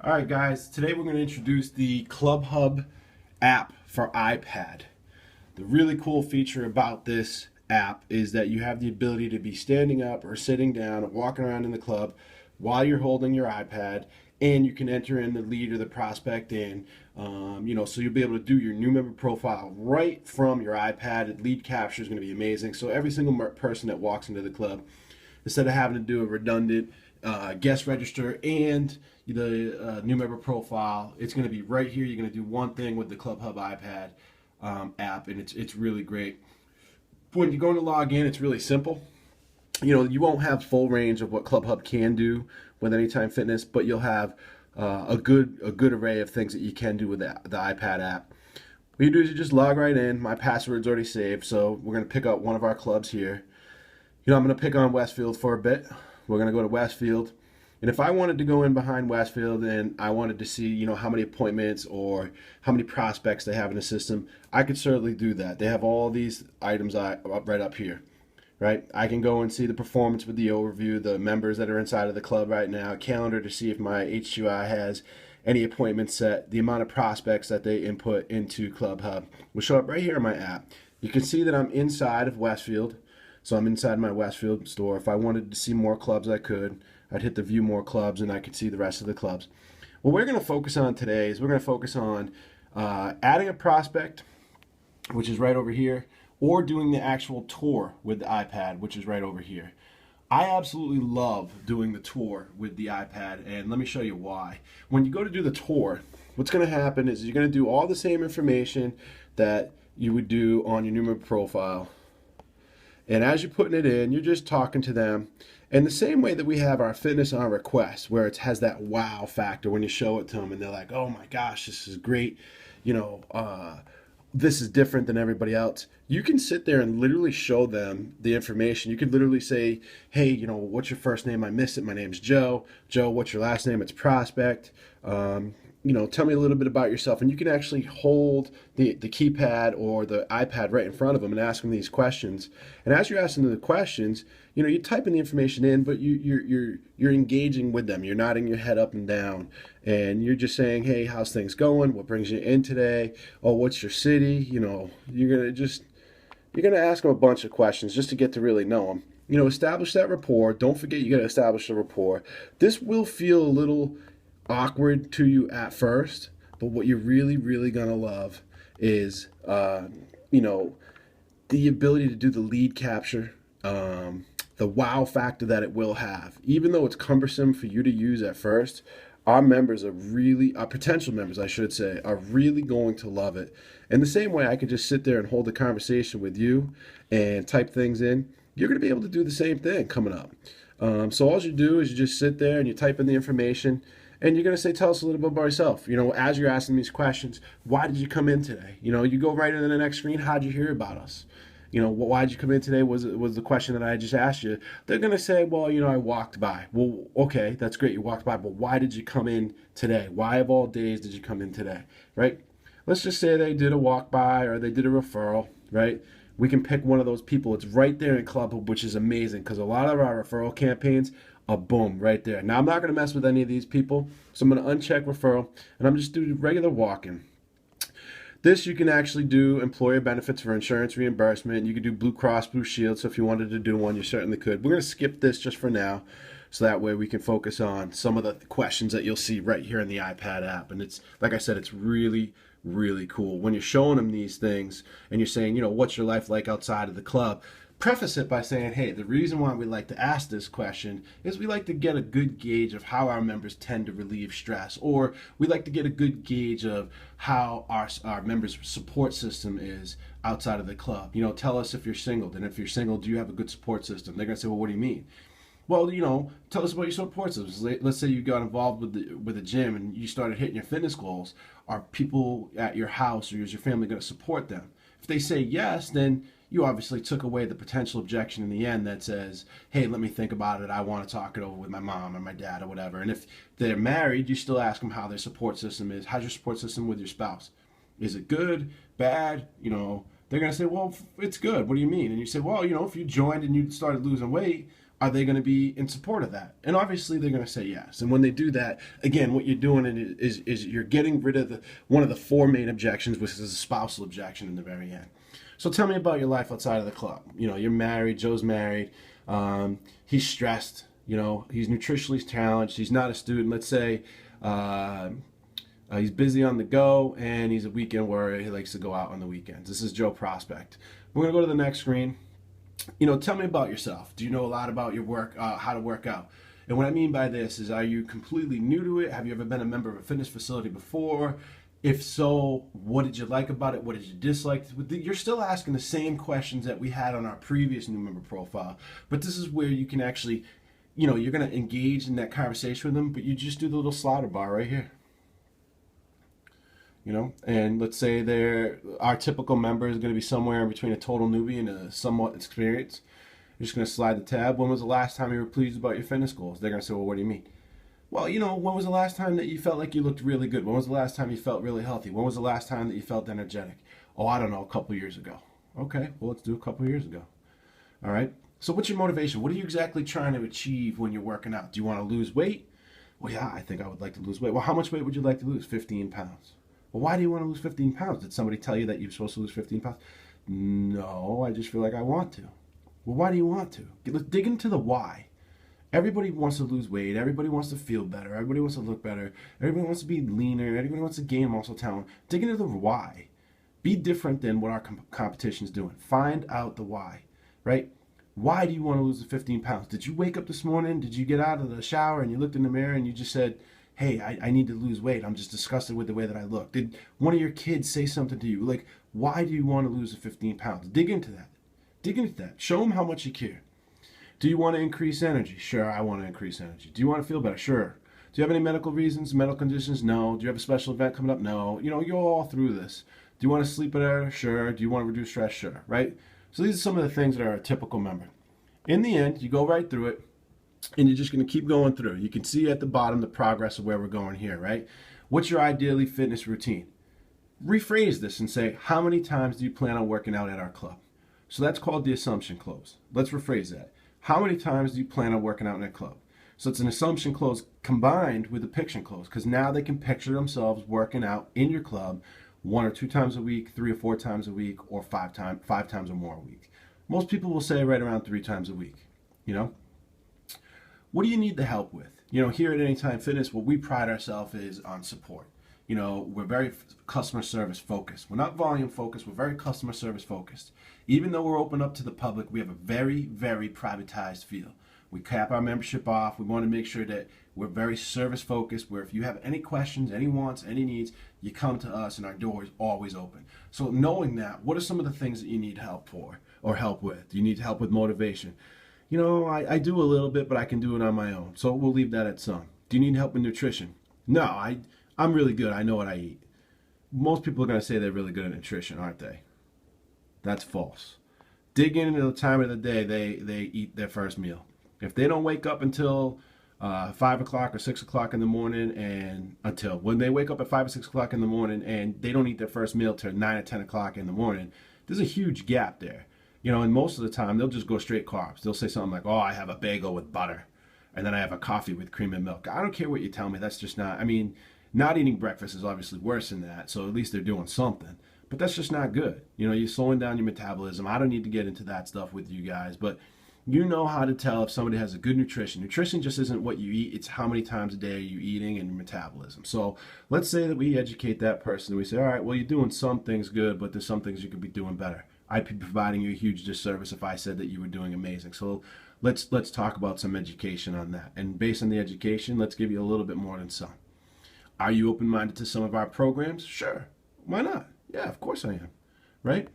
All right, guys, today we're going to introduce the ClubHub app for iPad. The really cool feature about this app is that you have the ability to be standing up or sitting down or walking around in the club while you're holding your iPad, and you can enter in the lead or the prospect in. So you'll be able to do your new member profile right from your iPad. Lead capture is going to be amazing. So every single person that walks into the club, instead of having to do a redundant guest register and the new member profile, it's going to be right here. You're going to do one thing with the ClubHub iPad app, and it's really great. When you're going to log in, it's really simple. You won't have full range of what ClubHub can do with Anytime Fitness, but you'll have a good array of things that you can do with the iPad app. What you do is you just log right in. My password's already saved, so we're going to pick out one of our clubs here. I'm going to pick on Westfield for a bit. We're going to go to Westfield. And if I wanted to go in behind Westfield and I wanted to see, how many appointments or how many prospects they have in the system, I could certainly do that. They have all these items right up here, right? I can go and see the performance with the overview, the members that are inside of the club right now, calendar to see if my HQI has any appointments set, the amount of prospects that they input into ClubHub will show up right here in my app. You can see that I'm inside of Westfield. So I'm inside my Westfield store. If I wanted to see more clubs, I could. I'd hit the view more clubs and I could see the rest of the clubs. What we're going to focus on today is we're going to focus on adding a prospect, which is right over here, or doing the actual tour with the iPad, which is right over here. I absolutely love doing the tour with the iPad, and let me show you why. When you go to do the tour, what's going to happen is you're going to do all the same information that you would do on your new member profile. And as you're putting it in, you're just talking to them. And the same way that we have our fitness on request, where it has that wow factor when you show it to them and they're like, oh my gosh, this is great. This is different than everybody else. You can sit there and literally show them the information. You could literally say, hey, what's your first name? I missed it. My name's Joe. Joe, what's your last name? It's Prospect. Tell me a little bit about yourself. And you can actually hold the keypad or the iPad right in front of them and ask them these questions. And as you're asking them the questions, you're typing the information in, but you're engaging with them. You're nodding your head up and down, and you're just saying, hey, how's things going? What brings you in today? Oh, what's your city? You're gonna ask them a bunch of questions just to get to really know them. Establish that rapport. Don't forget, you got to establish the rapport. This will feel a little awkward to you at first, but what you're really, really gonna love is, the ability to do the lead capture, the wow factor that it will have. Even though it's cumbersome for you to use at first, our potential members, I should say, are really going to love it. And the same way I could just sit there and hold a conversation with you and type things in, you're going to be able to do the same thing coming up. So all you do is you just sit there and you type in the information, and you're going to say, tell us a little bit about yourself. As you're asking these questions, why did you come in today? You go right into the next screen, how'd you hear about us? Why did you come in today was the question that I just asked you. They're going to say, well, I walked by. Well, okay, that's great, you walked by, but why did you come in today? Why of all days did you come in today, right? Let's just say they did a walk by or they did a referral, right? We can pick one of those people. It's right there in ClubHub, which is amazing because a lot of our referral campaigns are boom right there. Now, I'm not going to mess with any of these people, so I'm going to uncheck referral, and I'm just doing regular walk-in. This, you can actually do employer benefits for insurance reimbursement. You can do Blue Cross Blue Shield, so if you wanted to do one, you certainly could. We're going to skip this just for now, so that way we can focus on some of the questions that you'll see right here in the iPad app. And it's, like I said, it's really, really cool. When you're showing them these things and you're saying, what's your life like outside of the club? Preface it by saying, hey, the reason why we like to ask this question is we like to get a good gauge of how our members tend to relieve stress, or we like to get a good gauge of how our members' support system is outside of the club. Tell us if you're single, and if you're single, do you have a good support system? They're going to say, well, what do you mean? Well, tell us about your support systems. Let's say you got involved with the gym and you started hitting your fitness goals. Are people at your house or is your family going to support them? If they say yes, then you obviously took away the potential objection in the end that says, hey, let me think about it. I want to talk it over with my mom or my dad or whatever. And if they're married, you still ask them how their support system is. How's your support system with your spouse? Is it good, bad? They're going to say, well, it's good. What do you mean? And you say, well, if you joined and you started losing weight, are they going to be in support of that? And obviously they're going to say yes. And when they do that, again, what you're doing is you're getting rid of one of the four main objections, which is a spousal objection in the very end. So tell me about your life outside of the club. You know, you're married, Joe's married, he's stressed, you know, he's nutritionally challenged, he's not a student. Let's say he's busy on the go and he's a weekend warrior, he likes to go out on the weekends. This is Joe Prospect. We're going to go to the next screen. You know, tell me about yourself. Do you know a lot about your work, how to work out? And what I mean by this is, are you completely new to it? Have you ever been a member of a fitness facility before? If so, what did you like about it? What did you dislike? You're still asking the same questions that we had on our previous new member profile, but this is where you can actually, you know, you're going to engage in that conversation with them, but you just do the little slaughter bar right here. You know, and let's say our typical member is going to be somewhere in between a total newbie and a somewhat experienced. You're just going to slide the tab. When was the last time you were pleased about your fitness goals? They're going to say, well, what do you mean? Well, you know, when was the last time that you felt like you looked really good? When was the last time you felt really healthy? When was the last time that you felt energetic? Oh, I don't know, a couple years ago. Okay, well, let's do a couple years ago. All right. So what's your motivation? What are you exactly trying to achieve when you're working out? Do you want to lose weight? Well, yeah, I think I would like to lose weight. Well, how much weight would you like to lose? 15 pounds. Well, why do you want to lose 15 pounds? Did somebody tell you that you're supposed to lose 15 pounds? No, I just feel like I want to. Well, why do you want to? Let's dig into the why. Everybody wants to lose weight. Everybody wants to feel better. Everybody wants to look better. Everybody wants to be leaner. Everybody wants to gain muscle tone. Dig into the why. Be different than what our competition is doing. Find out the why, right? Why do you want to lose the 15 pounds? Did you wake up this morning? Did you get out of the shower and you looked in the mirror and you just said, hey, I need to lose weight. I'm just disgusted with the way that I look. Did one of your kids say something to you? Like, why do you want to lose the 15 pounds? Dig into that. Dig into that. Show them how much you care. Do you want to increase energy? Sure, I want to increase energy. Do you want to feel better? Sure. Do you have any medical reasons, medical conditions? No. Do you have a special event coming up? No. You know, you're all through this. Do you want to sleep better? Sure. Do you want to reduce stress? Sure. Right? So these are some of the things that are a typical member. In the end, you go right through it. And you're just going to keep going through. You can see at the bottom the progress of where we're going here, right? What's your ideally fitness routine? Rephrase this and say, how many times do you plan on working out at our club? So that's called the assumption close. Let's rephrase that. How many times do you plan on working out in a club? So it's an assumption close combined with a picture close, because now they can picture themselves working out in your club 1 or 2 times a week, 3 or 4 times a week, or 5 times or more a week. Most people will say right around 3 times a week, you know? What do you need the help with? You know, here at Anytime Fitness, what we pride ourselves is on support. You know, we're very customer service focused. We're not volume focused. We're very customer service focused. Even though we're open up to the public, we have a very, very privatized feel. We cap our membership off. We want to make sure that we're very service focused, where if you have any questions, any wants, any needs, you come to us and our door is always open. So knowing that, what are some of the things that you need help for or help with? Do you need help with motivation? You know, I do a little bit, but I can do it on my own. So we'll leave that at some. Do you need help with nutrition? No, I'm really good. I know what I eat. Most people are going to say they're really good at nutrition, aren't they? That's false. Dig into the time of the day they eat their first meal. If they don't wake up until 5 o'clock or 6 o'clock in the morning, and until when they wake up at 5 or 6 o'clock in the morning and they don't eat their first meal till 9 or 10 o'clock in the morning, there's a huge gap there. You know, and most of the time, they'll just go straight carbs. They'll say something like, oh, I have a bagel with butter, and then I have a coffee with cream and milk. I don't care what you tell me. That's just not, I mean, not eating breakfast is obviously worse than that, so at least they're doing something. But that's just not good. You know, you're slowing down your metabolism. I don't need to get into that stuff with you guys, but you know how to tell if somebody has a good nutrition. Nutrition just isn't what you eat. It's how many times a day are you eating and your metabolism. So let's say that we educate that person. We say, all right, well, you're doing some things good, but there's some things you could be doing better. I'd be providing you a huge disservice if I said that you were doing amazing. So let's talk about some education on that. And based on the education, let's give you a little bit more than some. Are you open-minded to some of our programs? Sure. Why not? Yeah, of course I am. Right?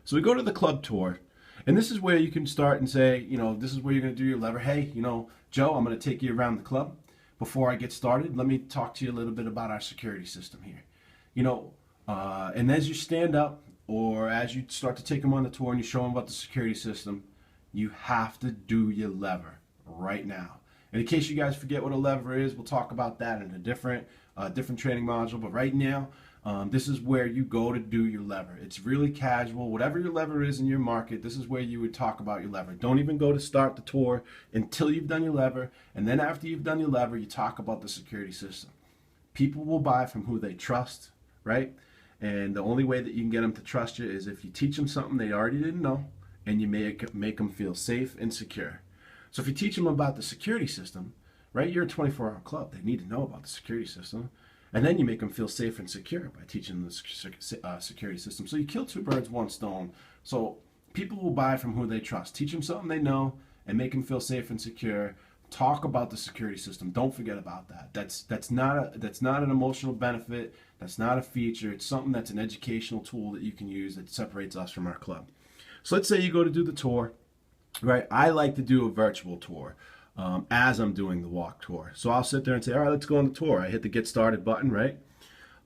So we go to the club tour. And this is where you can start and say, you know, this is where you're going to do your lever. Hey, you know, Joe, I'm going to take you around the club. Before I get started, let me talk to you a little bit about our security system here. You know, and as you stand up, or as you start to take them on the tour and you show them about the security system, you have to do your lever right now. And in case you guys forget what a lever is, we'll talk about that in a different training module. But right now, This is where you go to do your lever. It's really casual. Whatever your lever is in your market, this is where you would talk about your lever. Don't even go to start the tour until you've done your lever. And then after you've done your lever, you talk about the security system. People will buy from who they trust, right? And the only way that you can get them to trust you is if you teach them something they already didn't know and you make them feel safe and secure. So if you teach them about the security system, right, you're a 24-hour club. They need to know about the security system. And then you make them feel safe and secure by teaching them the security system. So you kill two birds, one stone. So people will buy from who they trust. Teach them something they know and make them feel safe and secure. Talk about the security system. Don't forget about that. That's not an emotional benefit. That's not a feature. It's something that's an educational tool that you can use that separates us from our club. So let's say you go to do the tour, right? I like to do a virtual tour. As I'm doing the walk tour. So I'll sit there and say, all right, let's go on the tour. I hit the get started button, right?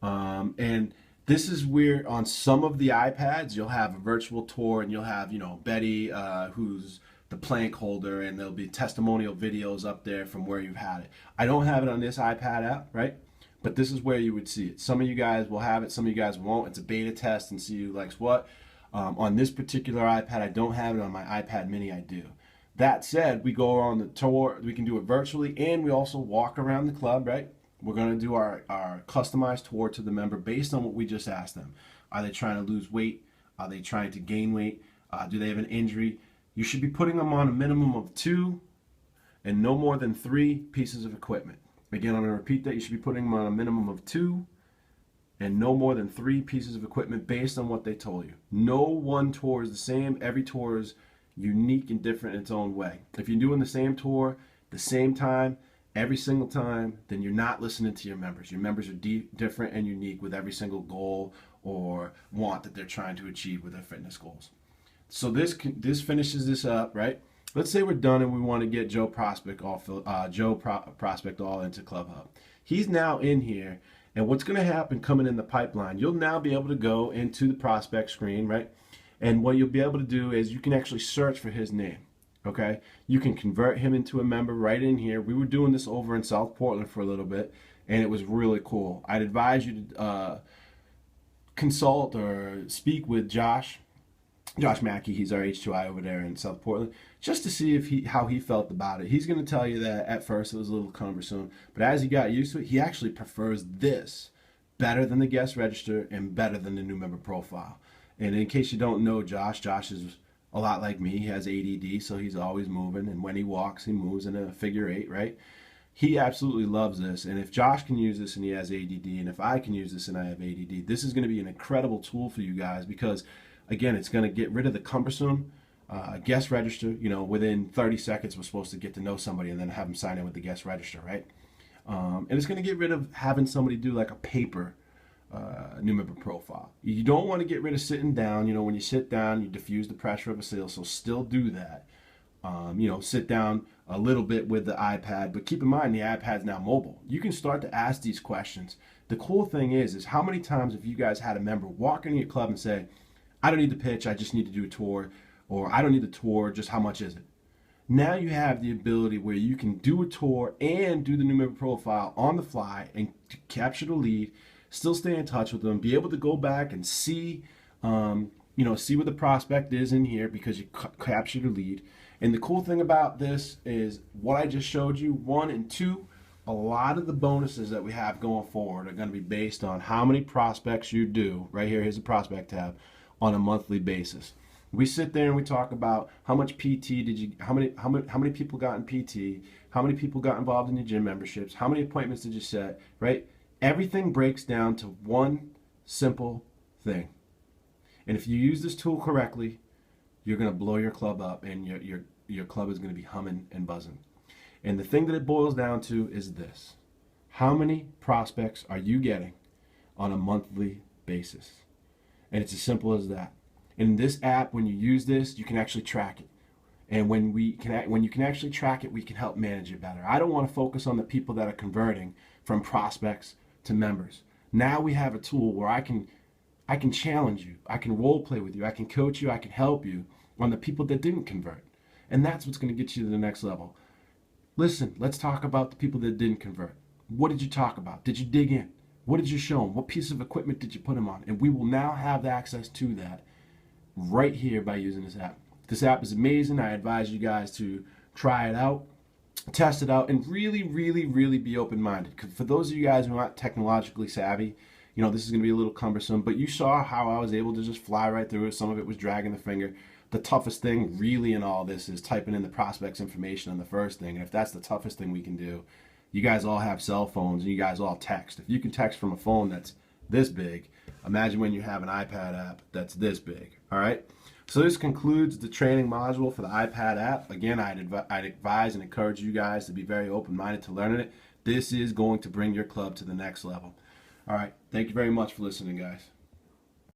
And this is where on some of the iPads, you'll have a virtual tour and you'll have, Betty, who's the plank holder, and there'll be testimonial videos up there from where you've had it. I don't have it on this iPad app, right? But this is where you would see it. Some of you guys will have it, some of you guys won't. It's a beta test and see who likes what. On this particular iPad, I don't have it. On my iPad mini, I do. That said, we go on the tour, we can do it virtually, and we also walk around the club, right? We're going to do our customized tour to the member based on what we just asked them. Are they trying to lose weight? Are they trying to gain weight? Do they have an injury? You should be putting them on a minimum of 2 and no more than 3 pieces of equipment. Again, I'm going to repeat that. You should be putting them on a minimum of 2 and no more than 3 pieces of equipment based on what they told you. No one tour is the same. Every tour is unique and different in its own way. If you're doing the same tour, the same time, every single time, then you're not listening to your members. Your members are different and unique with every single goal or want that they're trying to achieve with their fitness goals. So this finishes this up, right? Let's say we're done and we want to get Joe Prospect all into ClubHub. He's now in here, and what's going to happen coming in the pipeline, you'll now be able to go into the prospect screen, right? And what you'll be able to do is you can actually search for his name, okay? You can convert him into a member right in here. We were doing this over in South Portland for a little bit, and it was really cool. I'd advise you to consult or speak with Josh Mackey. He's our H2I over there in South Portland, just to see how he felt about it. He's going to tell you that at first it was a little cumbersome, but as he got used to it, he actually prefers this better than the guest register and better than the new member profile. And in case you don't know Josh is a lot like me. He has ADD, so he's always moving. And when he walks, he moves in a figure 8, right? He absolutely loves this. And if Josh can use this and he has ADD, and if I can use this and I have ADD, this is going to be an incredible tool for you guys because, again, it's going to get rid of the cumbersome guest register. Within 30 seconds, we're supposed to get to know somebody and then have them sign in with the guest register, right? And it's going to get rid of having somebody do like a paper new member profile. You don't want to get rid of sitting down. When you sit down, you diffuse the pressure of a sale, so still do that. Sit down a little bit with the iPad, but keep in mind the iPad's now mobile. You can start to ask these questions. The cool thing is how many times have you guys had a member walk into your club and say, I don't need the pitch, I just need to do a tour, or I don't need the tour, just how much is it? Now you have the ability where you can do a tour and do the new member profile on the fly and capture the lead, still stay in touch with them, be able to go back and see, see what the prospect is in here because you captured the lead. And the cool thing about this is what I just showed you, 1 and 2, a lot of the bonuses that we have going forward are going to be based on how many prospects you do. Right here, here's the prospect tab, on a monthly basis. We sit there and we talk about how much PT did you, how many people got in PT, how many people got involved in your gym memberships, how many appointments did you set, right? Everything breaks down to one simple thing. And if you use this tool correctly, you're going to blow your club up and your club is going to be humming and buzzing. And the thing that it boils down to is this. How many prospects are you getting on a monthly basis? And it's as simple as that. In this app, when you use this, you can actually track it. And when you can actually track it, we can help manage it better. I don't want to focus on the people that are converting from prospects to members. Now we have a tool where I can challenge you, I can role play with you, I can coach you, I can help you on the people that didn't convert. And that's what's going to get you to the next level. Listen, let's talk about the people that didn't convert. What did you talk about? Did you dig in? What did you show them? What piece of equipment did you put them on? And we will now have access to that right here by using this app. This app is amazing. I advise you guys to try it out, test it out, and really, really, really be open-minded. Because for those of you guys who aren't technologically savvy, you know, this is going to be a little cumbersome, but you saw how I was able to just fly right through it. Some of it was dragging the finger. The toughest thing really in all this is typing in the prospect's information on the first thing. And if that's the toughest thing we can do, you guys all have cell phones and you guys all text. If you can text from a phone that's this big, imagine when you have an iPad app that's this big, all right? So this concludes the training module for the iPad app. Again, I'd advise and encourage you guys to be very open-minded to learning it. This is going to bring your club to the next level. All right, thank you very much for listening, guys.